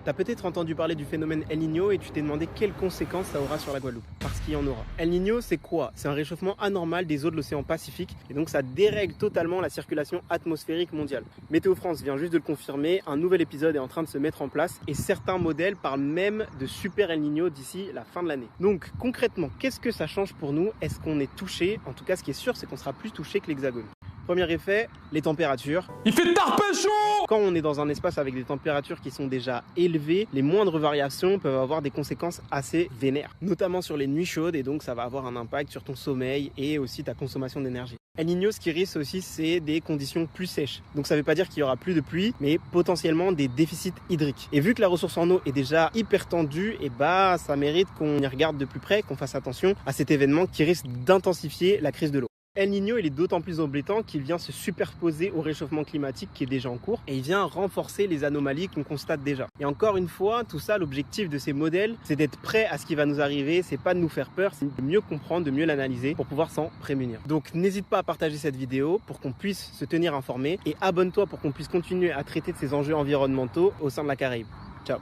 T'as peut-être entendu parler du phénomène El Niño et tu t'es demandé quelles conséquences ça aura sur la Guadeloupe. Parce qu'il y en aura. El Niño, c'est quoi? C'est un réchauffement anormal des eaux de l'océan Pacifique et donc ça dérègle totalement la circulation atmosphérique mondiale. Météo France vient juste de le confirmer, un nouvel épisode est en train de se mettre en place et certains modèles parlent même de super El Niño d'ici la fin de l'année. Donc concrètement, qu'est-ce que ça change pour nous? Est-ce qu'on est touché? En tout cas, ce qui est sûr, c'est qu'on sera plus touché que l'Hexagone. Premier effet, les températures. Il fait tard chaud. Quand on est dans un espace avec des températures qui sont déjà élevées, les moindres variations peuvent avoir des conséquences assez vénères, notamment sur les nuits chaudes et donc ça va avoir un impact sur ton sommeil et aussi ta consommation d'énergie. El Niño, ce qui risque aussi, c'est des conditions plus sèches. Donc ça ne veut pas dire qu'il y aura plus de pluie, mais potentiellement des déficits hydriques. Et vu que la ressource en eau est déjà hyper tendue, et ça mérite qu'on y regarde de plus près, qu'on fasse attention à cet événement qui risque d'intensifier la crise de l'eau. El Niño, il est d'autant plus embêtant qu'il vient se superposer au réchauffement climatique qui est déjà en cours et il vient renforcer les anomalies qu'on constate déjà. Et encore une fois, tout ça, l'objectif de ces modèles, c'est d'être prêt à ce qui va nous arriver, c'est pas de nous faire peur, c'est de mieux comprendre, de mieux l'analyser pour pouvoir s'en prémunir. Donc n'hésite pas à partager cette vidéo pour qu'on puisse se tenir informé et abonne-toi pour qu'on puisse continuer à traiter de ces enjeux environnementaux au sein de la Caraïbe. Ciao!